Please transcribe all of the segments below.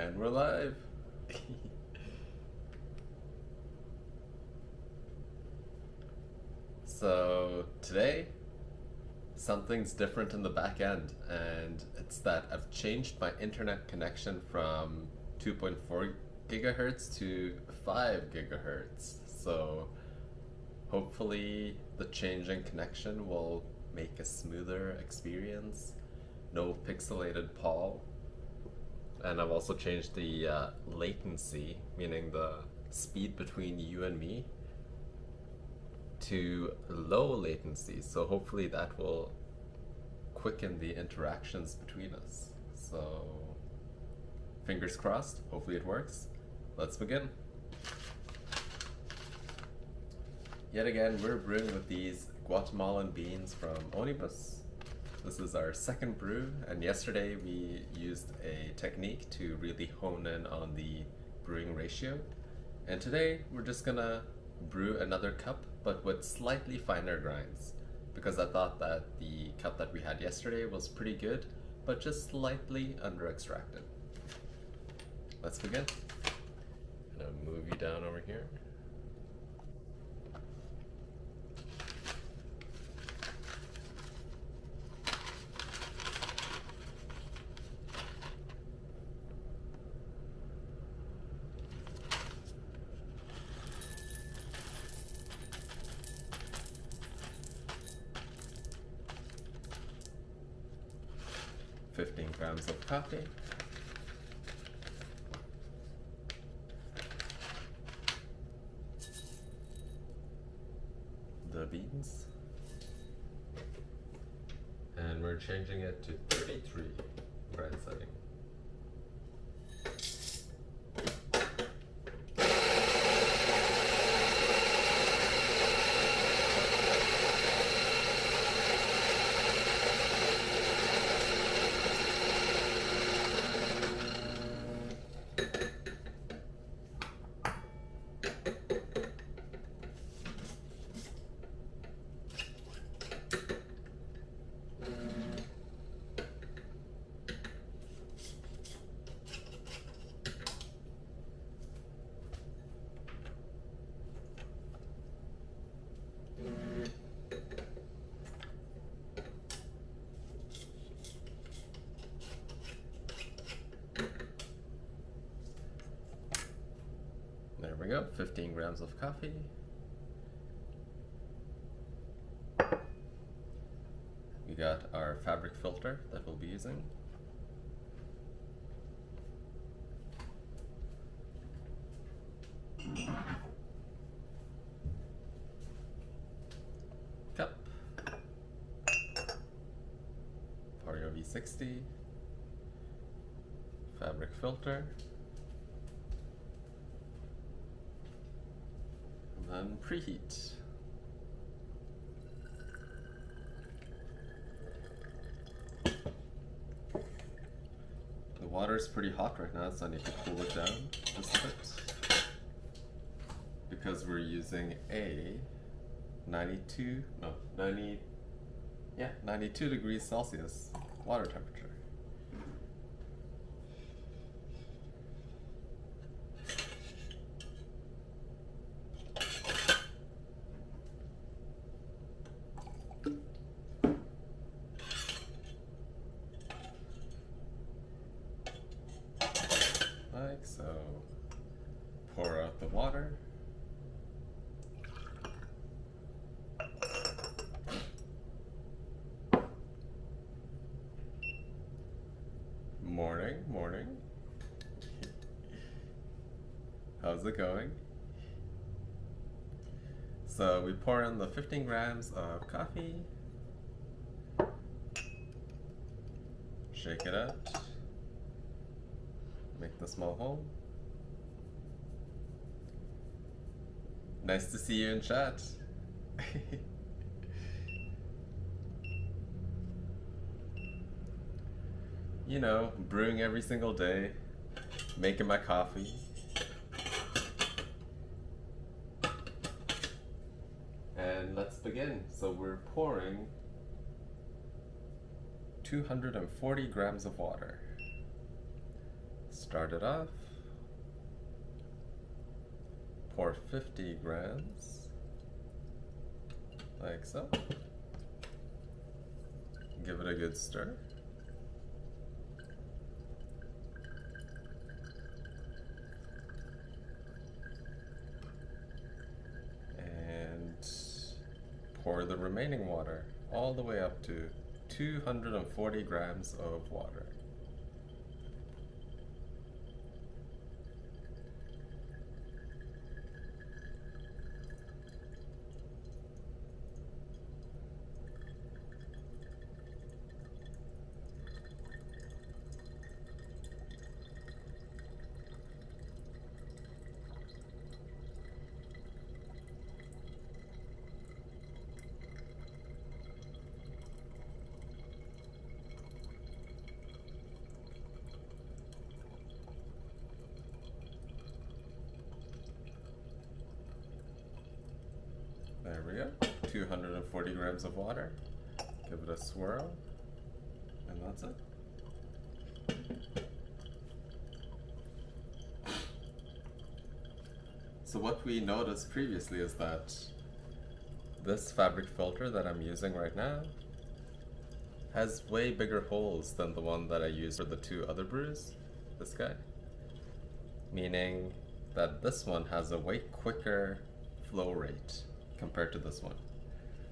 And we're live. So today, something's different in the back end, and it's that I've changed my internet connection from 2.4 gigahertz to 5 gigahertz. So hopefully the change in connection will make a smoother experience. No pixelated PAL. And I've also changed the latency, meaning the speed between you and me, to low latency. So hopefully that will quicken the interactions between us. So fingers crossed, hopefully it works. Let's begin. Yet again, we're brewing with these Guatemalan beans from Onibus. This is our second brew, and yesterday we used a technique to really hone in on the brewing ratio. And today we're just gonna brew another cup, but with slightly finer grinds, because I thought that the cup that we had yesterday was pretty good, but just slightly under extracted. Let's begin. I'm gonna move you down over here. $15 grams of coffee, the beans, and we're changing it to 33 grind setting. There we go, 15 grams of coffee. We got our fabric filter that we'll be using. Cup. Hario V60. Fabric filter. And preheat. The water is pretty hot right now, so I need to cool it down just a bit, because we're using a 92 degrees Celsius water temperature. Like so. Pour out the water. Morning. How's it going? So we pour in the 15 grams of coffee. Shake it out. Make the small hole. Nice to see you in chat. You know, brewing every single day, making my coffee. And let's begin. So we're pouring 240 grams of water. Start it off. Pour 50 grams, like so. Give it a good stir. And pour the remaining water all the way up to 240 grams of water. There we go, 240 grams of water. Give it a swirl, and that's it. So what we noticed previously is that this fabric filter that I'm using right now has way bigger holes than the one that I used for the two other brews, this guy. Meaning that this one has a way quicker flow rate compared to this one.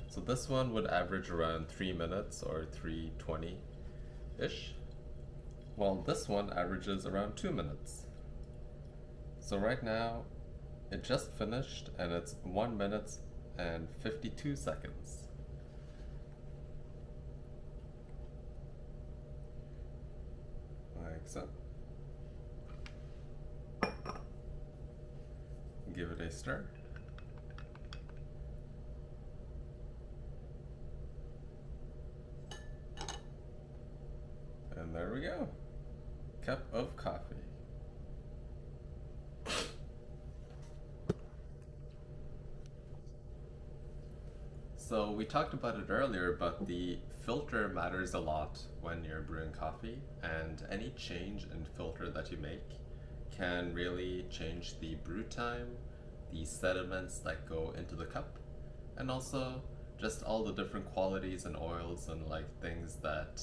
So this one would average around 3 minutes or 3:20-ish, while this one averages around 2 minutes. So right now, it just finished and it's 1 minute and 52 seconds. Like so. Give it a stir. And there we go. Cup of coffee. So we talked about it earlier, but the filter matters a lot when you're brewing coffee, and any change in filter that you make can really change the brew time, the sediments that go into the cup, and also just all the different qualities and oils and like things that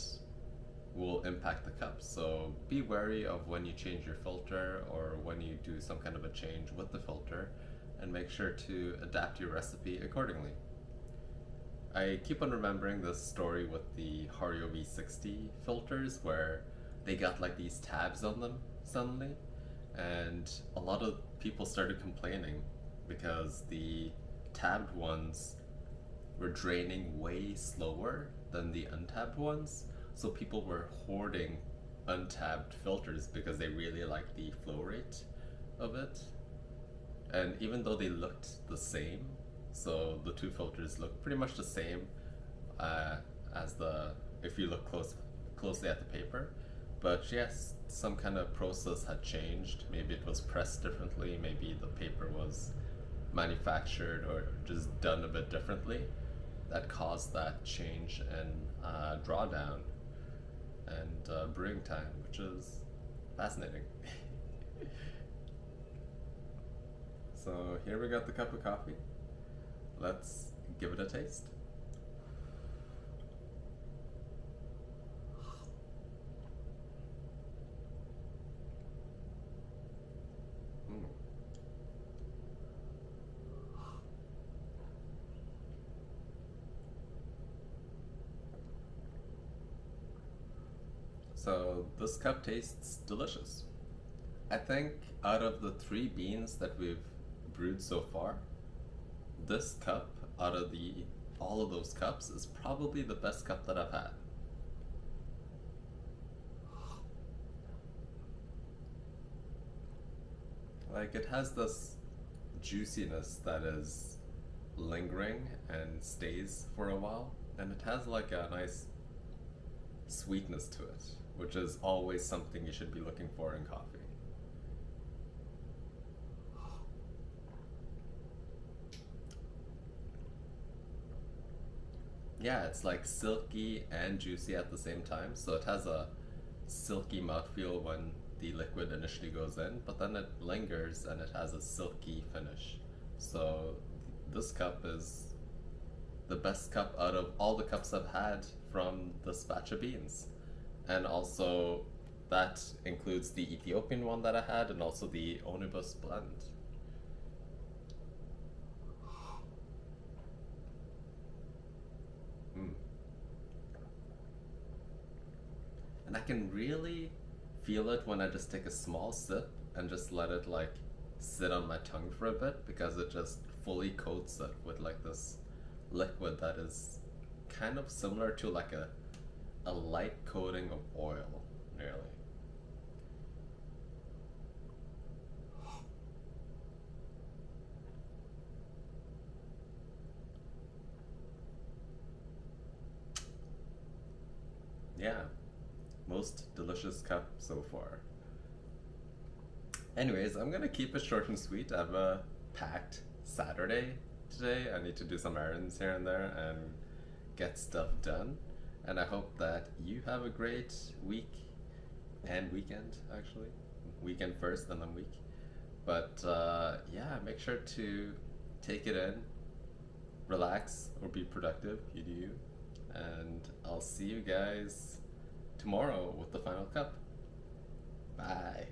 will impact the cup. So be wary of when you change your filter or when you do some kind of a change with the filter, and make sure to adapt your recipe accordingly. I keep on remembering this story with the Hario V60 filters where they got like these tabs on them suddenly, and a lot of people started complaining because the tabbed ones were draining way slower than the untabbed ones. So people were hoarding untabbed filters because they really liked the flow rate of it. And even though they looked the same, so the two filters look pretty much the same as if you look closely at the paper, but yes, some kind of process had changed. Maybe it was pressed differently, maybe the paper was manufactured or just done a bit differently, that caused that change in drawdown and brewing time, which is fascinating. So here we got the cup of coffee. Let's give it a taste. So this cup tastes delicious. I think out of the 3 beans that we've brewed so far, this cup out of all of those cups is probably the best cup that I've had. Like, it has this juiciness that is lingering and stays for a while, and it has like a nice sweetness to it, which is always something you should be looking for in coffee. Yeah, it's like silky and juicy at the same time, so it has a silky mouthfeel when the liquid initially goes in, but then it lingers and it has a silky finish. So this cup is the best cup out of all the cups I've had from this batch of beans. And also that includes the Ethiopian one that I had and also the Onibus blend. Mm. And I can really feel it when I just take a small sip and just let it like sit on my tongue for a bit, because it just fully coats it with like this liquid that is kind of similar to like a light coating of oil, nearly. Yeah, most delicious cup so far. Anyways, I'm gonna keep it short and sweet. I have a packed Saturday today. I need to do some errands here and there and get stuff done. And I hope that you have a great week and weekend, actually. Weekend first and then week. But yeah, make sure to take it in, relax, or be productive. You do you. And I'll see you guys tomorrow with the final cup. Bye.